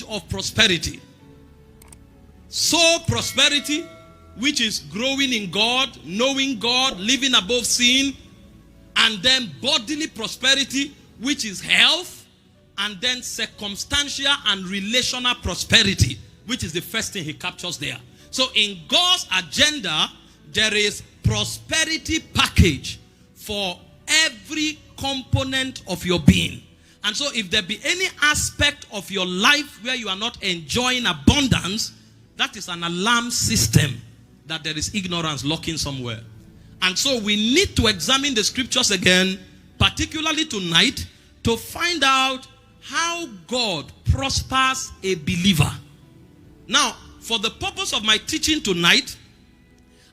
of prosperity. Soul prosperity, which is growing in God, knowing God, living above sin, and then bodily prosperity, which is health, and then circumstantial and relational prosperity, which is the first thing he captures there. So in God's agenda, there is prosperity package for every component of your being. And so if there be any aspect of your life where you are not enjoying abundance, that is an alarm system that there is ignorance lurking somewhere. And so we need to examine the scriptures again, particularly tonight, to find out how God prospers a believer. Now, for the purpose of my teaching tonight,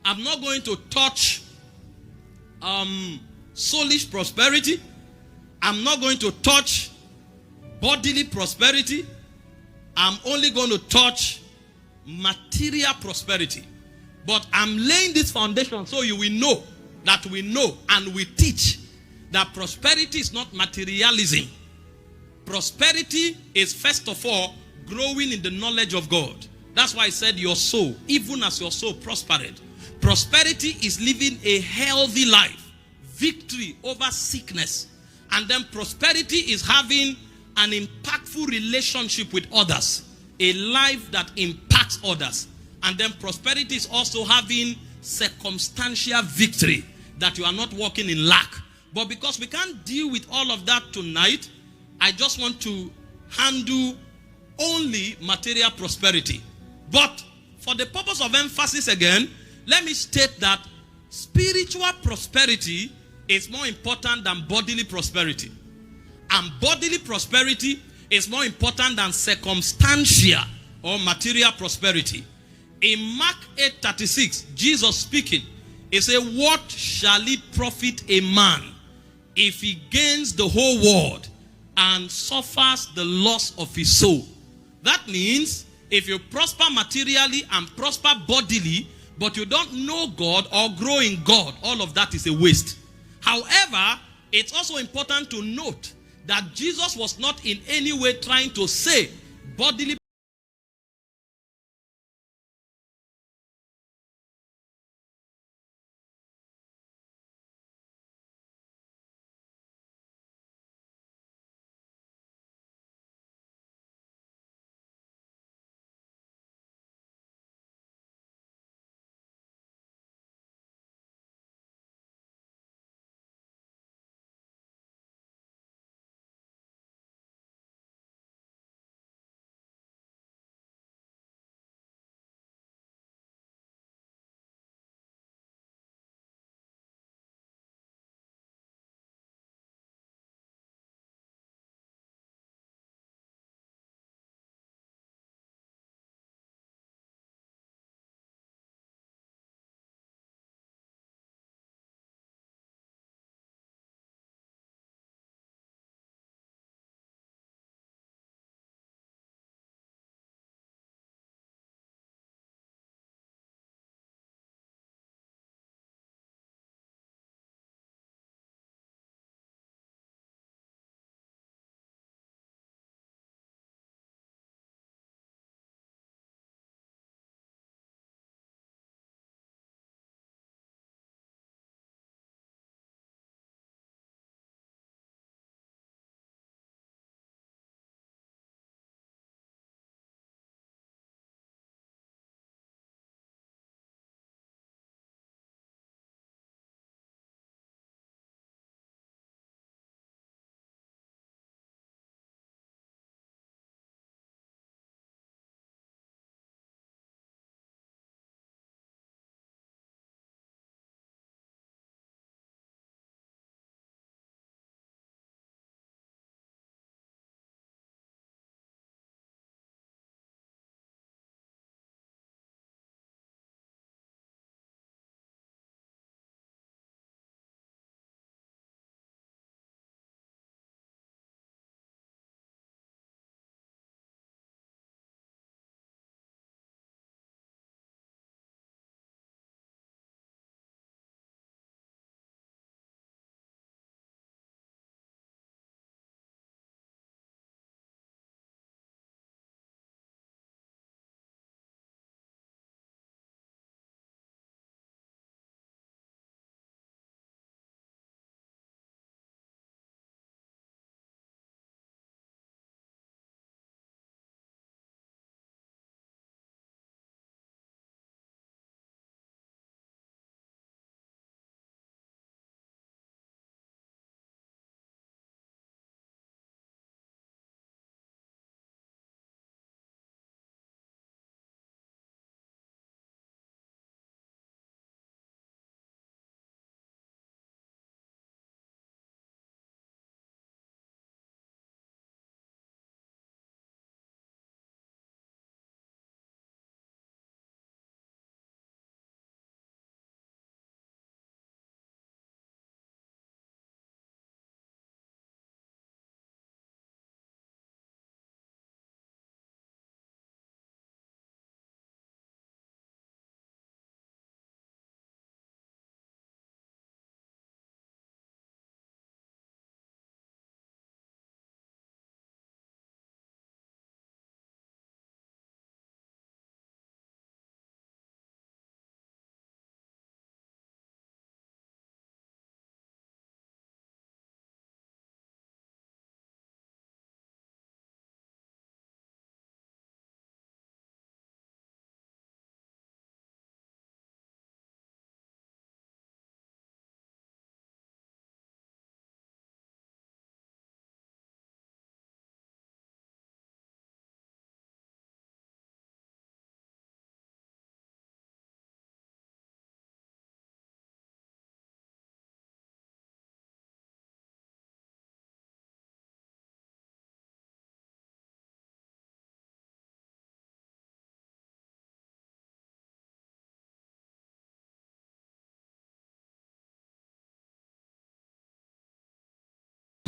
I'm not going to touch soulish prosperity. I'm not going to touch bodily prosperity. I'm only going to touch material prosperity. But I'm laying this foundation so you will know that we know and we teach that prosperity is not materialism. Prosperity is first of all growing in the knowledge of God. That's why I said your soul, even as your soul prospered. Prosperity is living a healthy life, victory over sickness. And then prosperity is having an impactful relationship with others, a life that impacts others. And then prosperity is also having circumstantial victory, that you are not walking in lack. But because we can't deal with all of that tonight, I just want to handle only material prosperity. But for the purpose of emphasis again, let me state that spiritual prosperity is more important than bodily prosperity. And bodily prosperity is more important than circumstantial or material prosperity. In Mark 8:36, Jesus speaking, he said, "What shall it profit a man if he gains the whole world and suffers the loss of his soul?" That means if you prosper materially and prosper bodily, but you don't know God or grow in God, all of that is a waste. However, it's also important to note that Jesus was not in any way trying to say bodily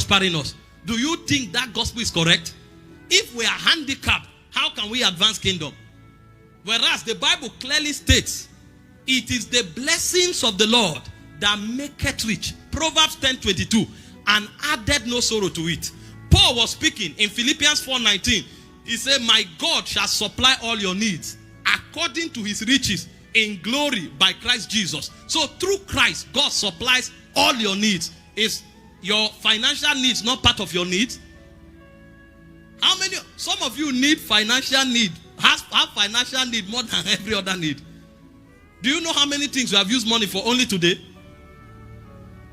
prospering us. Do you think that gospel is correct? If we are handicapped, how can we advance kingdom? Whereas the Bible clearly states, it is the blessings of the Lord that maketh rich. Proverbs 10:22, and added no sorrow to it. Paul was speaking in Philippians 4:19. He said, my God shall supply all your needs according to his riches in glory by Christ Jesus. So through Christ, God supplies all your needs. Is your financial needs not part of your needs? How many? Some of you need financial need. Have financial need more than every other need. Do you know how many things you have used money for only today?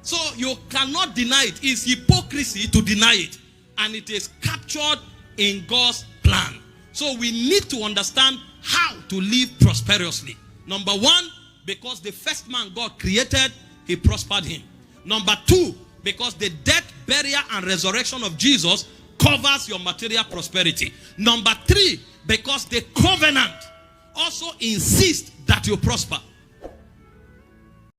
So you cannot deny it. It's hypocrisy to deny it. And it is captured in God's plan. So we need to understand how to live prosperously. Number one, because the first man God created, he prospered him. Number two, because the death, burial, and resurrection of Jesus covers your material prosperity. Number three, because the covenant also insists that you prosper.